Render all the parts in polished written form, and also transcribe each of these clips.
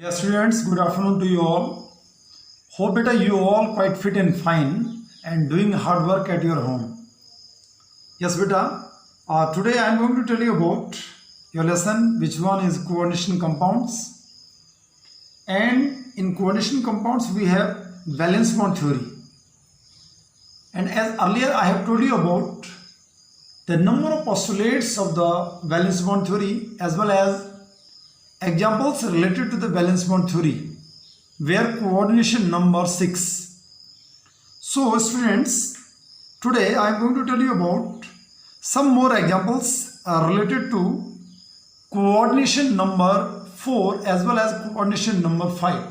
Yes, students, good afternoon to you all. Hope beta you all quite fit and fine and doing hard work at your home. Yes, beta. Today I am going to tell you about your lesson, which one is coordination compounds. And in coordination compounds, we have valence bond theory. And as earlier I have told you about the number of postulates of the valence bond theory as well as examples related to the valence bond theory where coordination number 6. So students, today I am going to tell you about some more examples related to coordination number 4 as well as coordination number 5.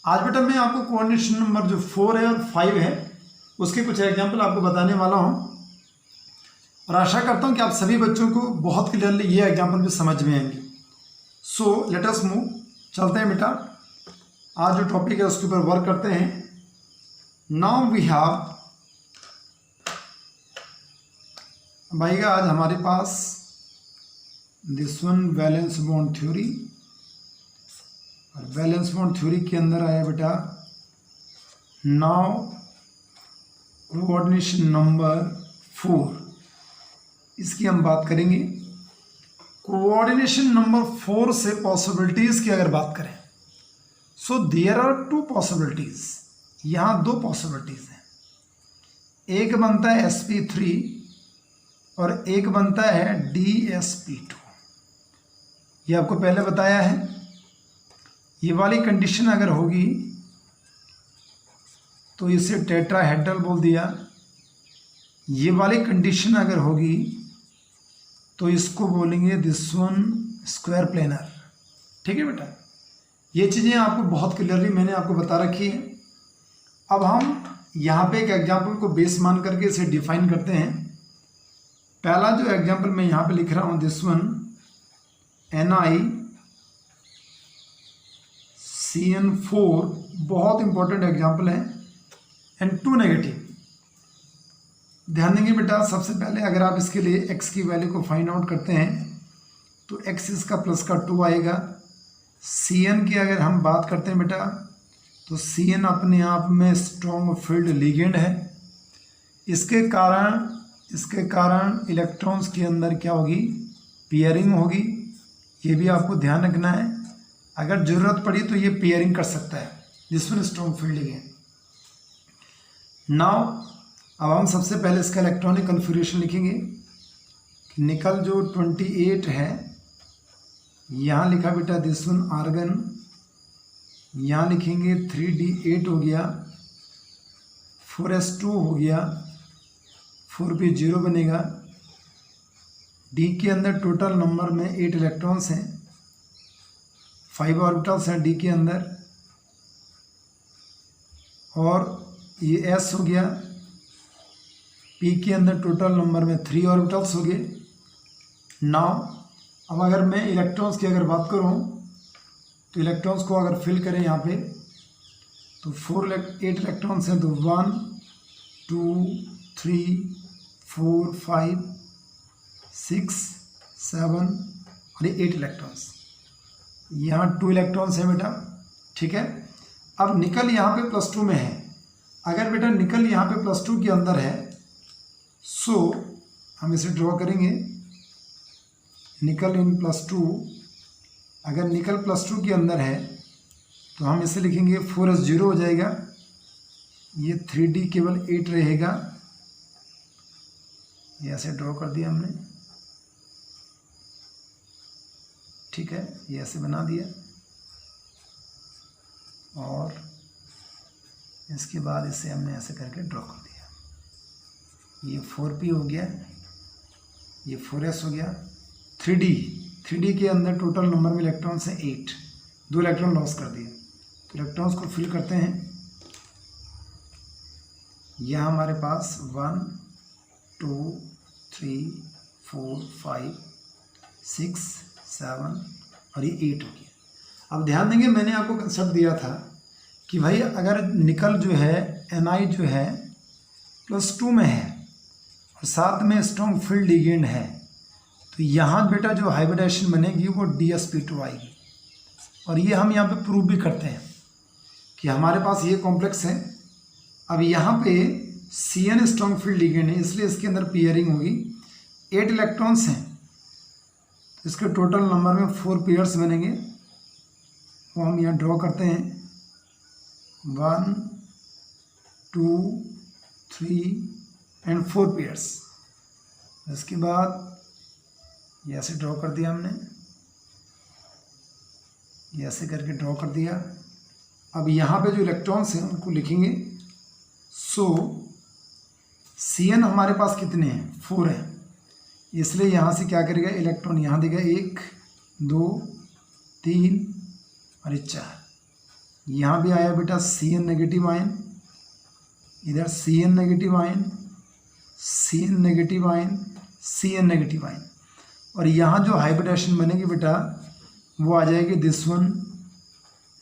आज बेटा मैं आपको coordination number जो 4 है और 5 है उसके कुछ एग्जाम्पल आपको बताने वाला हूँ और आशा करता हूँ कि आप सभी बच्चों को बहुत क्लियरली ये एग्जाम्पल भी समझ में आएंगे. सो लेट अस मूव, चलते हैं बेटा. आज जो टॉपिक है उसके ऊपर वर्क करते हैं. नाउ वी हैव भाईगा आज हमारे पास this one valence bond theory और वैलेंस बॉन्ड थ्योरी के अंदर आया बेटा नाउ कोऑर्डिनेशन नंबर 4. इसकी हम बात करेंगे. कोऑर्डिनेशन नंबर 4 से पॉसिबिलिटीज की अगर बात करें सो देयर आर 2 पॉसिबिलिटीज. यहाँ 2 पॉसिबिलिटीज हैं. एक बनता है sp3 और एक बनता है dsp2. ये आपको पहले बताया है. ये वाली कंडीशन अगर होगी तो इसे टेट्राहेड्रल बोल दिया. ये वाली कंडीशन अगर होगी तो इसको बोलेंगे दिस वन स्क्वायर प्लेनर. ठीक है बेटा, ये चीज़ें आपको बहुत क्लियरली मैंने आपको बता रखी है. अब हम यहाँ पे एक एग्जांपल को बेस मान करके इसे डिफाइन करते हैं. पहला जो एग्जांपल मैं यहाँ पे लिख रहा हूँ दिस वन NiCN4 बहुत इंपॉर्टेंट एग्जांपल है एंड 2 नेगेटिव. ध्यान देंगे बेटा, सबसे पहले अगर आप इसके लिए x की वैल्यू को फाइंड आउट करते हैं तो x इसका प्लस का 2 आएगा. Cn की अगर हम बात करते हैं बेटा तो Cn अपने आप में स्ट्रॉन्ग फील्ड लिगेंड है. इसके कारण इलेक्ट्रॉन्स के अंदर क्या होगी, पेयरिंग होगी. ये भी आपको ध्यान रखना है. अगर ज़रूरत पड़ी तो ये पेयरिंग कर सकता है जिस पर स्ट्रॉन्ग फील्ड लिगेंड. नाउ अब हम सबसे पहले इसका इलेक्ट्रॉनिक कन्फिग्रेशन लिखेंगे. निकल जो 28 है यहाँ लिखा बेटा दिस वन आर्गन. यहाँ लिखेंगे 3d8 हो गया, 4s2 हो गया, 4 पे 0 बनेगा. डी के अंदर टोटल नंबर में 8 इलेक्ट्रॉन्स हैं, 5 ऑर्बिटल्स हैं डी के अंदर और ये s हो गया. पी के अंदर टोटल नंबर में 3 ऑर्बिटल्स हो गए. नाउ अब अगर मैं इलेक्ट्रॉन्स की अगर बात करूं तो इलेक्ट्रॉन्स को अगर फिल करें यहाँ पे तो 8 इलेक्ट्रॉन्स हैं तो 1 2 3 4 5 6 7 और ये 8 इलेक्ट्रॉन्स. यहाँ 2 इलेक्ट्रॉन्स हैं बेटा. ठीक है, अब निकल यहाँ पे +2 में है. अगर बेटा निकल यहाँ पे +2 के अंदर है सो हम इसे ड्रॉ करेंगे. निकल इन +2, अगर निकल +2 के अंदर है तो हम इसे लिखेंगे 4s 0 हो जाएगा. ये 3d केवल 8 रहेगा. ये ऐसे ड्रॉ कर दिया हमने. ठीक है, ये ऐसे बना दिया और इसके बाद इसे हमने ऐसे करके ड्रॉ कर दिया. ये 4p हो गया, ये 4s हो गया. 3d के अंदर टोटल नंबर में इलेक्ट्रॉन्स हैं 8, 2 इलेक्ट्रॉन लॉस कर दिए. तो इलेक्ट्रॉन्स को फिल करते हैं. यहाँ हमारे पास 1 2 3 4 5 6 7 और ये 8 हो गया. अब ध्यान देंगे, मैंने आपको कंसेप्ट दिया था कि भाई अगर निकल जो है Ni जो है +2 में है और साथ में स्ट्रॉन्ग फील्ड लिगेंड है तो यहाँ बेटा जो हाइब्रिडाइजेशन बनेगी वो dsp2 आएगी. और ये हम यहाँ पे प्रूव भी करते हैं कि हमारे पास ये कॉम्प्लेक्स है। अब यहाँ पे Cn स्ट्रॉन्ग फील्ड लिगेंड है, इसलिए इसके अंदर पेयरिंग होगी। 8 इलेक्ट्रॉन्स हैं, इसके टोटल नंबर में 4 पेयर्स बनेंगे, वो हम यहाँ ड्रॉ करते हैं। 1 2 3 एंड 4 पेयर्स। इसके बाद ये ऐसे ड्रॉ कर दिया हमने, ये ऐसे करके ड्रॉ कर दिया। अब यहाँ पे जो इलेक्ट्रॉन्स हैं उनको लिखेंगे। सो Cn हमारे पास कितने हैं, 4 हैं, इसलिए यहाँ से क्या करेगा, इलेक्ट्रॉन यहाँ देगा 1 2 3 और 4। यहाँ भी आया बेटा Cn नेगेटिव आयन, इधर Cn negative ion, Cn negative ion, Cn negative ion. और यहाँ जो हाइब्रिडेशन बनेगी बेटा वो आ जाएगी दिस वन,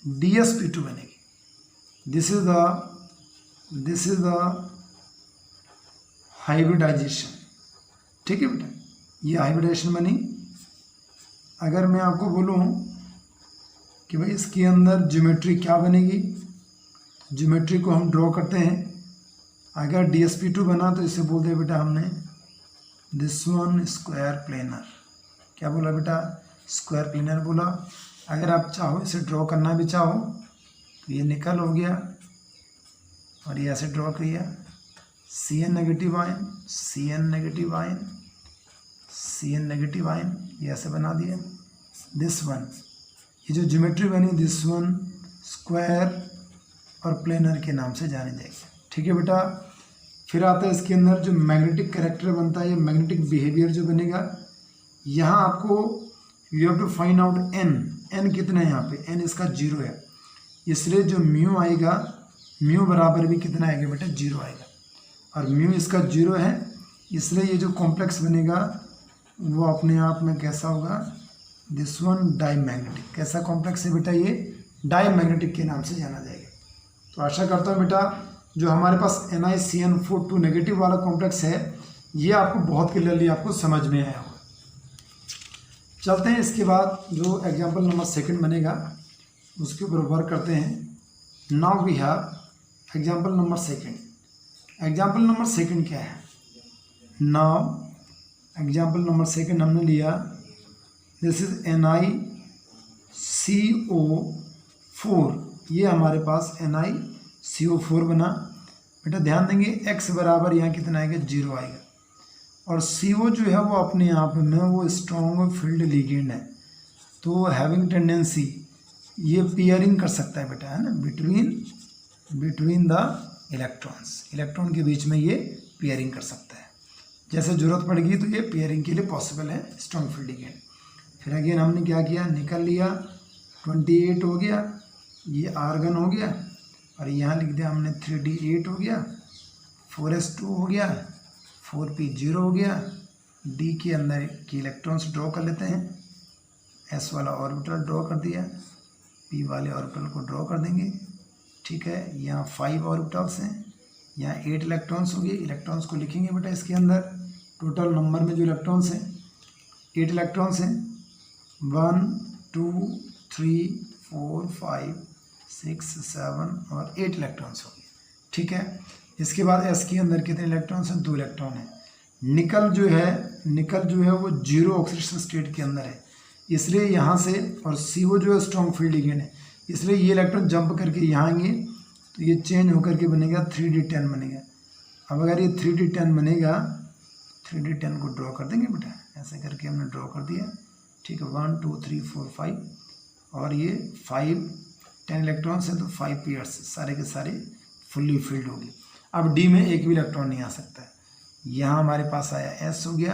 DsP2 बनेगी। This is the hybridisation. ठीक है बेटा, ये हाइब्रिडेशन बनी। अगर मैं आपको बोलूँ कि भाई इसके अंदर ज्योमेट्री क्या बनेगी, ज्योमेट्री को हम ड्रॉ करते हैं। अगर DsP2 बना तो इसे बोलते हैं बेटा हमने दिस वन स्क्वायर प्लेनर। क्या बोला बेटा, स्क्वायर प्लेनर बोला। अगर आप चाहो इसे ड्रॉ करना भी चाहो तो ये निकल हो गया और ये ऐसे ड्रॉ किया, Cn negative ion, Cn negative ion, Cn negative ion, ये ऐसे बना दिया। दिस वन, ये जो ज्योमेट्री बनी दिस वन स्क्वायर और प्लेनर के नाम से जानी जाएगी। ठीक है बेटा, फिर आता है इसके अंदर जो मैग्नेटिक कैरेक्टर बनता है, ये मैग्नेटिक बिहेवियर जो बनेगा। यहाँ आपको you have to find out n कितना है, यहाँ पे n इसका 0 है, इसलिए जो म्यू आएगा, म्यू बराबर भी कितना आएगा बेटा, 0 आएगा। और म्यू इसका 0 है, इसलिए ये जो कॉम्प्लेक्स बनेगा वो अपने आप में कैसा होगा, दिस वन डाईमैग्नेटिक। कैसा कॉम्प्लेक्स है बेटा, ये डाईमैग्नेटिक के नाम से जाना जाएगा। तो आशा करता हूँ बेटा जो हमारे पास NiCN4 नेगेटिव वाला कॉम्प्लेक्स है ये आपको बहुत क्लियरली आपको समझ में आया होगा। चलते हैं इसके बाद जो एग्जाम्पल नंबर 2 बनेगा उसके ऊपर वर्क करते हैं। Now we have example number 2। Example number 2 क्या है, नाउ एग्जाम्पल नंबर 2 हमने लिया, दिस इज NiCO4। ये हमारे पास NiCO4 बना। बेटा ध्यान देंगे x बराबर यहाँ कितना आएगा, 0 आएगा। और CO जो है वो अपने आप में वो स्ट्रॉन्ग फील्ड लिगेंड है, तो हैविंग टेंडेंसी ये पेयरिंग कर सकता है बेटा, है ना, बिटवीन द इलेक्ट्रॉन्स। इलेक्ट्रॉन के बीच में ये पेयरिंग कर सकता है, जैसे ज़रूरत पड़ेगी तो ये पेयरिंग के लिए पॉसिबल है, स्ट्रॉन्ग फील्ड लिगेंड। फिर अगेन हमने क्या किया, निकल लिया, 28 हो गया, ये आर्गन हो गया, और यहाँ लिख दिया हमने 3d8 हो गया, 4s2 हो गया, 4p0 हो गया। d के अंदर के इलेक्ट्रॉन्स ड्रॉ कर लेते हैं, s वाला ऑर्बिटल ड्रॉ कर दिया, p वाले ऑर्बिटल को ड्रॉ कर देंगे। ठीक है, यहाँ 5 ऑर्बिटल्स हैं, यहाँ 8 इलेक्ट्रॉन्स हो गए। इलेक्ट्रॉन्स को लिखेंगे बेटा इसके अंदर, टोटल नंबर में जो इलेक्ट्रॉन्स हैं 8 इलेक्ट्रॉन्स हैं, 1 2 3 4 5 6 7 और 8 इलेक्ट्रॉन्स हो गए। ठीक है, इसके बाद s के अंदर कितने इलेक्ट्रॉन्स हैं, 2 इलेक्ट्रॉन हैं। निकल जो है वो 0 ऑक्सीडेशन स्टेट के अंदर है, इसलिए यहाँ से, और CO जो है स्ट्रॉन्ग फील्ड लिगेंड है, इसलिए ये इलेक्ट्रॉन जंप करके यहाँ आएंगे तो ये चेंज होकर के बनेगा 3d10 बनेगा। अब अगर ये 3d10 बनेगा, 3d10 को ड्रॉ कर देंगे बेटा, ऐसे करके हमने ड्रॉ कर दिया। ठीक है, 1 2 3 4 5 और ये 10 इलेक्ट्रॉन्स हैं तो 5 पेयर्स सारे के सारे फुल्ली फिल्ड हो गए। अब डी में एक भी इलेक्ट्रॉन नहीं आ सकता है। यहाँ हमारे पास आया S हो गया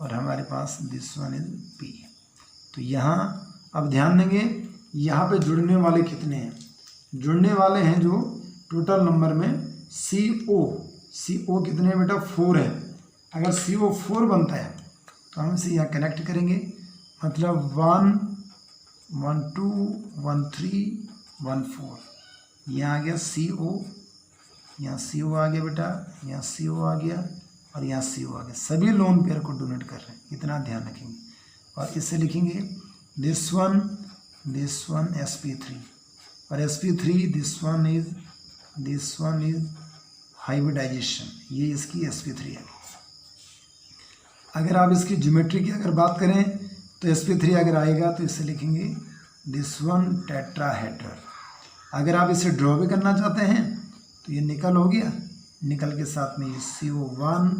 और हमारे पास दिस वन इज P। तो यहाँ अब ध्यान देंगे, यहाँ पे जुड़ने वाले कितने हैं, जुड़ने वाले हैं जो टोटल नंबर में CO कितने हैं बेटा, 4 है। अगर CO4 बनता है तो हम इसे यहाँ कनेक्ट करेंगे, मतलब 1 1 2 1 3 1 4। यहाँ आ गया CO, यहाँ CO आ गया बेटा, यहाँ CO आ गया और यहाँ CO आ गया। सभी लोन पेयर को डोनेट कर रहे हैं, इतना ध्यान रखेंगे। और इससे लिखेंगे this one this one sp3, और sp3 this one is hybridisation, ये इसकी sp3 है। अगर आप इसकी ज्योमेट्री की अगर बात करें तो sp3 अगर आएगा तो इसे लिखेंगे दिस वन टेट्राहेड्रल। अगर आप इसे ड्रॉ भी करना चाहते हैं तो ये निकल हो गया, निकल के साथ में ये CO1,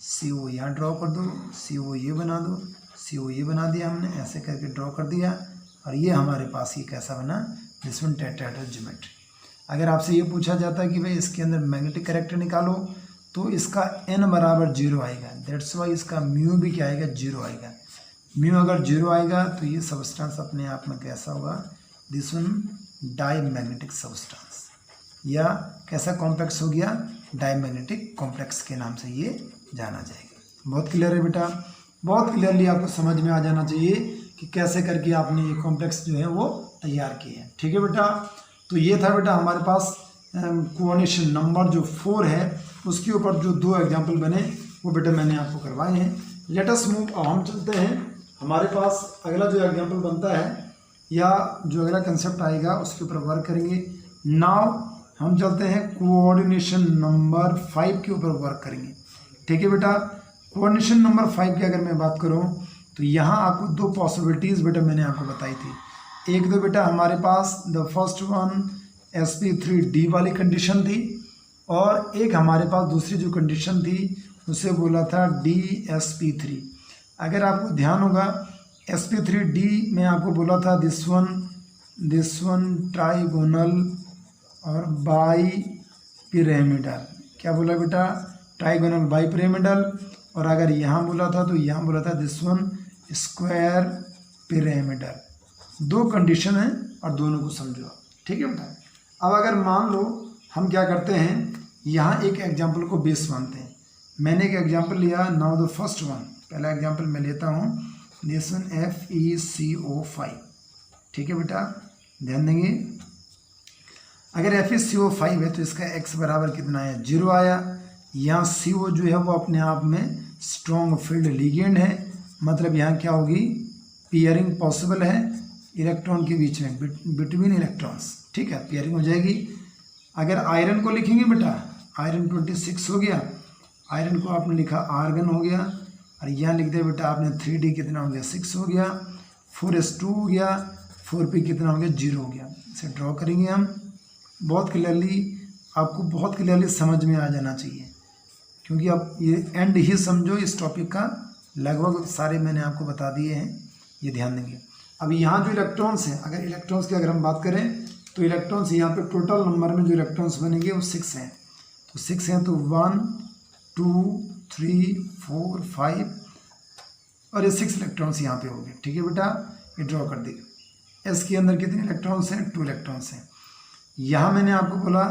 CO यहाँ ड्रॉ कर दो, CO ये बना दो, CO ये बना दिया हमने, ऐसे करके ड्रॉ कर दिया, और ये हमारे पास ये कैसा बना, दिस वन टेट्राहेड्रल ज्योमेट्री। अगर आपसे ये पूछा जाता है कि भाई इसके अंदर मैग्नेटिक कैरेक्टर निकालो, तो इसका n बराबर 0 आएगा, दैट्स वाई इसका म्यू भी क्या आएगा, 0 आएगा। म्यू अगर 0 आएगा तो ये सब्सटेंस अपने आप में कैसा होगा, दिस वन डाईमैग्नेटिक सब्सटेंस, या कैसा कॉम्प्लेक्स हो गया, डाईमैग्नेटिक कॉम्प्लेक्स के नाम से ये जाना जाएगा। बहुत क्लियर है बेटा, बहुत क्लियरली आपको समझ में आ जाना चाहिए कि कैसे करके आपने ये कॉम्प्लेक्स जो है वो तैयार किए हैं। ठीक है बेटा, तो ये था बेटा हमारे पास कोऑर्डिनेशन नंबर जो 4 है, उसके ऊपर जो 2 एग्जाम्पल बने वो बेटा मैंने आपको करवाए हैं। लेट अस मूव, अब हम चलते हैं, हमारे पास अगला जो एग्जाम्पल बनता है या जो अगला कंसेप्ट आएगा उसके ऊपर वर्क करेंगे। नाउ हम चलते हैं कोऑर्डिनेशन नंबर 5 के ऊपर वर्क करेंगे। ठीक है बेटा, कोऑर्डिनेशन नंबर 5 की अगर मैं बात करूं तो यहाँ आपको 2 पॉसिबिलिटीज़ बेटा मैंने आपको बताई थी। एक तो बेटा हमारे पास द फर्स्ट वन sp3d वाली कंडीशन थी, और एक हमारे पास दूसरी जो कंडीशन थी उसे बोला था dsp3। अगर आपको ध्यान होगा sp3d में आपको बोला था दिस वन ट्राइगोनल और बाई पिरामिडल। क्या बोला बेटा, ट्राइगोनल बाई पिरामिडल। और अगर यहाँ बोला था तो यहाँ बोला था this one square pyramidal. 2 condition है और दोनों को समझो। ठीक है बेटा, अब अगर मान लो हम क्या करते हैं, यहाँ एक एग्जाम्पल को बेस मानते हैं। मैंने एक एग्जाम्पल लिया, नाउ द फर्स्ट वन, पहला एग्जाम्पल मैं लेता हूँ, दिस वन FeCO5। ठीक है बेटा, ध्यान देंगे, अगर FeCO5 है तो इसका x बराबर कितना है, 0 आया। यहाँ CO जो है वो अपने आप में स्ट्रॉन्ग फील्ड लिगेंड है, मतलब यहाँ क्या होगी, पेयरिंग पॉसिबल है इलेक्ट्रॉन के बीच में, बिटवीन इलेक्ट्रॉन्स। ठीक है, पेयरिंग हो जाएगी। अगर आयरन को लिखेंगे बेटा, आयरन 26 हो गया, आयरन को आपने लिखा आर्गन हो गया, और यहाँ लिख दिया बेटा आपने 3d कितना हो गया, 6 हो गया, 4s2 हो गया, 4p कितना हो गया, 0 हो गया। इसे ड्रॉ करेंगे हम, बहुत क्लियरली आपको बहुत क्लियरली समझ में आ जाना चाहिए, क्योंकि आप ये एंड ही समझो इस टॉपिक का, लगभग सारे मैंने आपको बता दिए हैं, ये ध्यान देंगे। अब यहाँ जो इलेक्ट्रॉन्स हैं, अगर इलेक्ट्रॉन्स की अगर हम बात करें तो इलेक्ट्रॉन्स यहाँ पे टोटल नंबर में जो इलेक्ट्रॉन्स बनेंगे वो 6 हैं। तो 6 हैं तो 1 2 3 4 5 और ये 6 इलेक्ट्रॉन्स यहाँ पे हो गए। ठीक है बेटा, ये ड्रॉ कर दिए। एस के अंदर कितने इलेक्ट्रॉन्स हैं, 2 इलेक्ट्रॉन्स हैं। यहाँ मैंने आपको बोला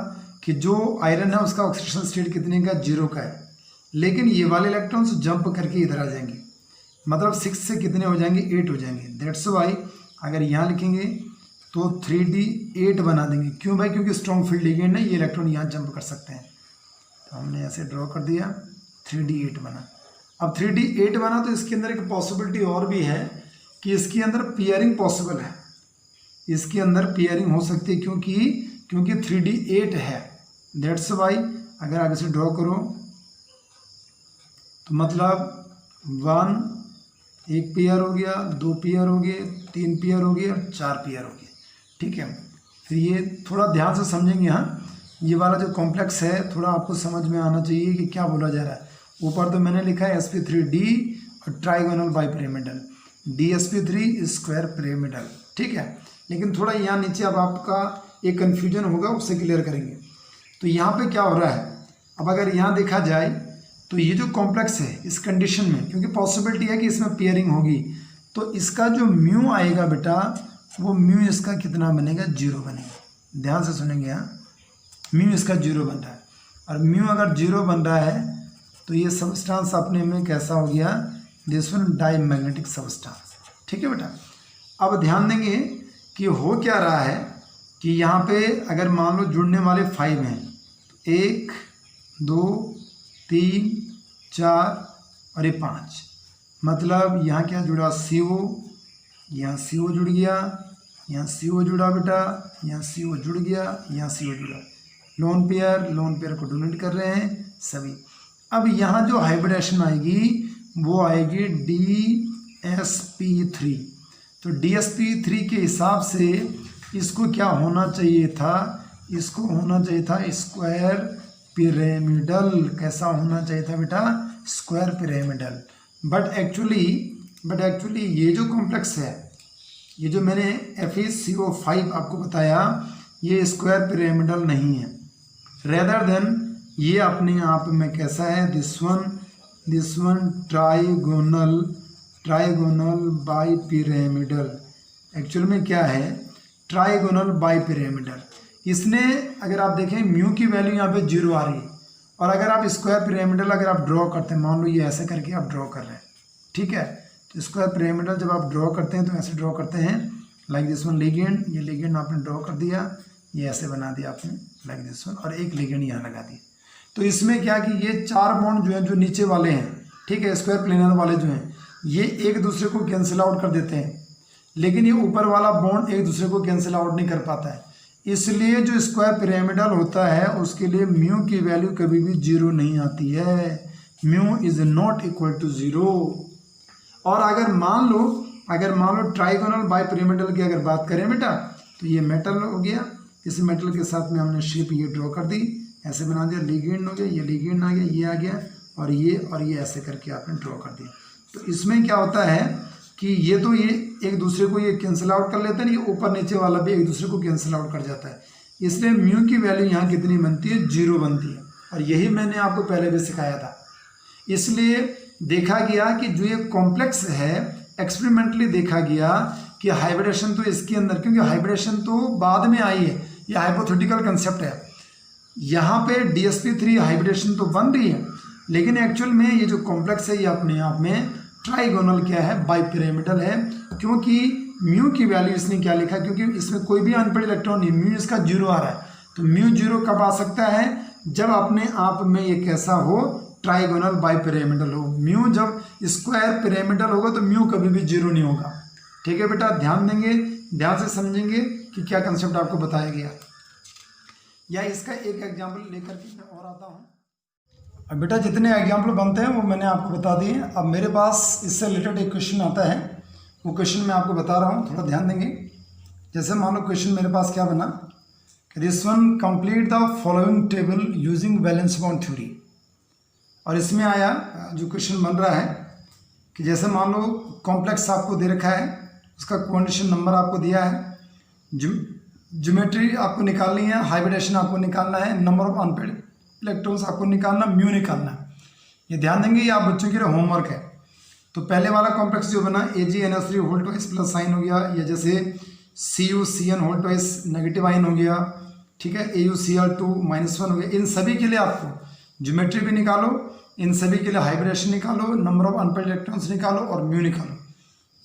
कि जो आयरन है उसका ऑक्सीडेशन स्टेट कितने का, 0 का है, लेकिन ये वाले इलेक्ट्रॉन्स जंप करके इधर आ जाएंगे, मतलब 6 से कितने हो जाएंगे, 8 हो जाएंगे। दैट्स वाई अगर यहाँ लिखेंगे तो 3d8 बना देंगे। क्यों भाई, क्योंकि स्ट्रॉन्ग फील्ड लिगेंड है, ये इलेक्ट्रॉन यहाँ जंप कर सकते हैं। तो हमने ऐसे ड्रॉ कर दिया, 3d8 बना। अब 3d8 बना तो इसके अंदर एक पॉसिबिलिटी और भी है कि इसके अंदर पेयरिंग पॉसिबल है, इसके अंदर पेयरिंग हो सकती है, क्योंकि 3d8 है। दैट्स वाई अगर आप इसे ड्रॉ करो तो मतलब 1 एक पेयर हो गया, 2 पेयर हो गए, 3 पेयर हो गए और 4 पेयर हो गए। ठीक है, फिर ये थोड़ा ध्यान से समझेंगे। हाँ, ये वाला जो कॉम्प्लेक्स है थोड़ा आपको समझ में आना चाहिए कि क्या बोला जा रहा है। ऊपर तो मैंने लिखा है sp3d और trigonal bi pyramidal, dsp3 square pyramidal. ठीक है, लेकिन थोड़ा यहाँ नीचे अब आपका एक कन्फ्यूजन होगा, उससे क्लियर करेंगे। तो यहाँ पे क्या हो रहा है, अब अगर यहाँ देखा जाए तो ये जो कॉम्प्लेक्स है इस कंडीशन में, क्योंकि पॉसिबिलिटी है कि इसमें पेयरिंग होगी, तो इसका जो म्यू आएगा बेटा, वो म्यू इसका कितना बनेगा, 0 बनेगा। ध्यान से सुनेंगे, यहाँ म्यू इसका 0 बन रहा है, और म्यू अगर 0 बन रहा है तो ये सबस्टांस अपने में कैसा हो गया, दिस वन डाईमैग्नेटिक सबस्टांस। ठीक है बेटा, अब ध्यान देंगे कि हो क्या रहा है कि यहाँ पे अगर मान लो जुड़ने वाले 5 हैं, 1 2 3 4 और ये 5, मतलब यहाँ क्या जुड़ा, CO, यहाँ CO जुड़ गया, यहाँ CO जुड़ा बेटा, यहाँ CO जुड़ गया, यहाँ CO जुड़ा, लोन पेयर को डोनेट कर रहे हैं सभी। अब यहाँ जो हाइब्रिडेशन आएगी वो आएगी DsP3। तो DsP3 के हिसाब से इसको क्या होना चाहिए था, इसको होना चाहिए था स्क्वायर पिरामिडल। कैसा होना चाहिए था बेटा, स्क्वायर पिरामिडल। बट एक्चुअली ये जो कॉम्प्लेक्स है, ये जो मैंने FeCO5 आपको बताया, ये स्क्वायर पिरामिडल नहीं है। रेदर देन ये अपने आप में कैसा है, this one trigonal bi pyramidal. Actual में क्या है, ट्राइगोनल बाई पिरामिडल। इसने अगर आप देखें म्यू की वैल्यू यहाँ पे 0 आ रही है, और अगर आप स्क्वायर पिरामिडल अगर आप ड्रॉ करते हैं, मान लो ये ऐसे करके आप ड्रॉ कर रहे हैं, ठीक है। तो स्क्वायर पिरामिडल जब आप ड्रॉ करते हैं तो ऐसे ड्रॉ करते हैं, लाइक दिस वन लिगेंड, ये लिगेंड आपने ड्रॉ कर दिया, ये ऐसे बना दिया आपने लाइक दिस वन, और एक लिगेंड यहाँ लगा दिया। तो इसमें क्या कि ये 4 बॉन्ड जो है, जो नीचे वाले हैं, ठीक है, स्क्वायर प्लेनर वाले जो हैं, ये एक दूसरे को कैंसिल आउट कर देते हैं, लेकिन ये ऊपर वाला बॉन्ड एक दूसरे को कैंसिल आउट नहीं कर पाता है। इसलिए जो स्क्वायर पिरामिडल होता है उसके लिए म्यू की वैल्यू कभी भी 0 नहीं आती है। Mu is not equal to 0। और अगर मान लो ट्राइगोनल बाई पिरामिडल की अगर बात करें बेटा, तो ये मेटल हो गया, इस मेटल के साथ में हमने शेप ये ड्रॉ कर दी, ऐसे बना दिया, लिगेंड हो गया, ये लिगेंड आ गया, ये आ गया, और ये ऐसे करके आपने ड्रॉ कर दिया। तो इसमें क्या होता है कि ये एक दूसरे को ये कैंसिल आउट कर लेते हैं, ये ऊपर नीचे वाला भी एक दूसरे को कैंसिल आउट कर जाता है। इसलिए म्यू की वैल्यू यहाँ कितनी बनती है, 0 बनती है। और यही मैंने आपको पहले भी सिखाया था। इसलिए देखा गया कि जो ये कॉम्प्लेक्स है, एक्सपेरिमेंटली देखा गया कि हाइब्रिडेशन तो इसके अंदर, क्योंकि हाइब्रिडेशन तो बाद में आई है, ये हाइपोथेटिकल कंसेप्ट है। यहाँ पे DsP3 हाइब्रिडेशन तो बन रही है, लेकिन एक्चुअल में ये जो कॉम्प्लेक्स है ये अपने आप में ट्राइगोनल क्या है, बाई पिरामिडल है। क्योंकि म्यू की वैल्यू इसने क्या लिखा, क्योंकि इसमें कोई भी अनपेड इलेक्ट्रॉन नहीं, म्यू इसका 0 आ रहा है। तो म्यू 0 कब आ सकता है, जब अपने आप में ये कैसा हो, ट्राइगोनल बाई पिरामिडल हो। म्यू जब स्क्वायर पिरामिडल होगा तो म्यू कभी भी 0 नहीं होगा। ठीक है बेटा, ध्यान देंगे, ध्यान से समझेंगे कि क्या कंसेप्ट आपको बताया गया। या इसका एक एग्जाम्पल लेकर के मैं और आता हूँ। अब बेटा जितने एग्जाम्पल बनते हैं वो मैंने आपको बता दिए। अब मेरे पास इससे रिलेटेड एक क्वेश्चन आता है, वो क्वेश्चन मैं आपको बता रहा हूँ, थोड़ा ध्यान देंगे। जैसे मान लो क्वेश्चन मेरे पास क्या बना, this one complete the following table using valence bond theory. और इसमें आया जो क्वेश्चन बन रहा है कि जैसे मान लो कॉम्प्लेक्स आपको दे रखा है, उसका क्वांटिशन नंबर आपको दिया है, ज्योमेट्री आपको निकालनी है, हाइब्रिडेशन आपको निकालना है, नंबर ऑफ अनपेड इलेक्ट्रॉन्स आपको निकालना, म्यू निकालना। ये ध्यान देंगे, ये आप बच्चों के लिए होमवर्क है। तो पहले वाला कॉम्प्लेक्स जो बना AgNH3 whole twice plus sign हो गया, या जैसे CuCN whole twice negative ion हो गया, ठीक है, AuCl2 -1 हो गया। इन सभी के लिए आपको ज्योमेट्री भी निकालो, इन सभी के लिए हाइब्रिडेशन निकालो, नंबर ऑफ अनपेड इलेक्ट्रॉन्स निकालो और म्यू निकालो।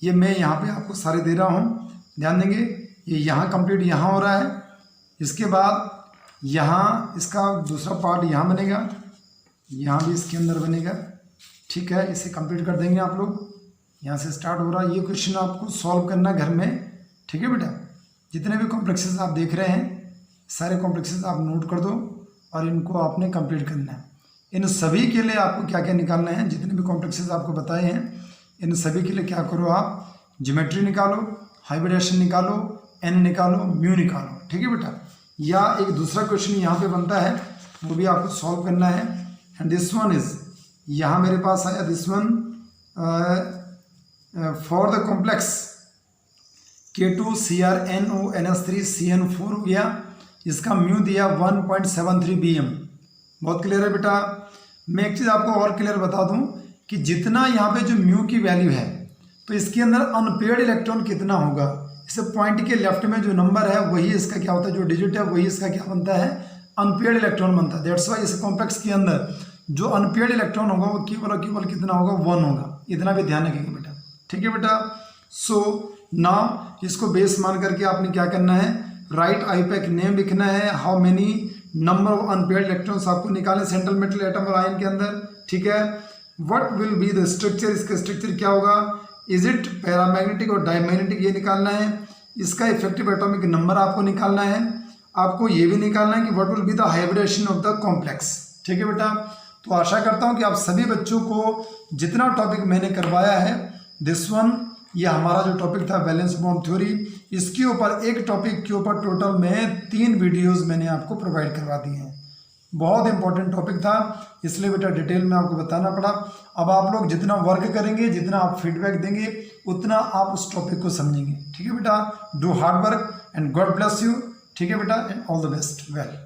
ये मैं यहाँ पे आपको सारे दे रहा हूँ, ध्यान देंगे। ये यहाँ कंप्लीट यहाँ हो रहा है, इसके बाद यहाँ इसका दूसरा पार्ट यहाँ बनेगा, यहाँ भी इसके अंदर बनेगा, ठीक है। इसे कंप्लीट कर देंगे आप लोग। यहाँ से स्टार्ट हो रहा है, ये क्वेश्चन आपको सॉल्व करना घर में, ठीक है बेटा। जितने भी कॉम्प्लेक्सेस आप देख रहे हैं, सारे कॉम्प्लेक्सेस आप नोट कर दो और इनको आपने कंप्लीट करना है। इन सभी के लिए आपको क्या क्या निकालना है, जितने भी कॉम्प्लेक्सेस आपको बताए हैं, इन सभी के लिए क्या करो, आप ज्योमेट्री निकालो, हाइब्रिडेशन निकालो, एन निकालो, म्यू निकालो, ठीक है बेटा। या एक दूसरा क्वेश्चन यहाँ पे बनता है, वो भी आपको सॉल्व करना है। एंड दिस वन इज, यहाँ मेरे पास आया this one for the complex K2CrNONH3CN4 हो गया, इसका म्यू दिया 1.73 bm। बहुत क्लियर है बेटा। मैं एक चीज़ आपको और क्लियर बता दूं कि जितना यहाँ पे जो म्यू की वैल्यू है, तो इसके अंदर अनपेयर्ड इलेक्ट्रॉन कितना होगा। इसे पॉइंट के लेफ्ट में जो नंबर है वही इसका क्या होता है, जो डिजिट है वही इसका क्या बनता है, अनपेयर्ड इलेक्ट्रॉन बनता है। दैट्स वाई इस कॉम्प्लेक्स के अंदर जो अनपेयर्ड इलेक्ट्रॉन होगा वो केवल और केवल कितना होगा, 1 होगा। इतना भी ध्यान रखेंगे बेटा, ठीक है बेटा। सो नाउ इसको बेस मान करके आपने क्या करना है, राइट आईपैक नेम लिखना है, how many number of unpaired electrons आपको निकाले सेंट्रल मेटल एटम और आयन के अंदर, ठीक है। What will be the structure, इसका स्ट्रक्चर क्या होगा, इज इट पैरामैग्नेटिक और डायमैग्नेटिक, ये निकालना है। इसका इफेक्टिव एटॉमिक नंबर आपको निकालना है। आपको ये भी निकालना है कि what will be the hybridisation of the complex. ठीक है बेटा, तो आशा करता हूँ कि आप सभी बच्चों को जितना टॉपिक मैंने करवाया है, दिस वन, ये हमारा जो टॉपिक था वैलेंस बॉन्ड थ्योरी, इसके ऊपर एक टॉपिक के ऊपर टोटल में 3 वीडियोस मैंने आपको प्रोवाइड करवा दिए हैं। बहुत इंपॉर्टेंट टॉपिक था, इसलिए बेटा डिटेल में आपको बताना पड़ा। अब आप लोग जितना वर्क करेंगे, जितना आप फीडबैक देंगे, उतना आप उस टॉपिक को समझेंगे। ठीक है बेटा, do hard work and God bless you. ठीक है बेटा, and all the best. Well.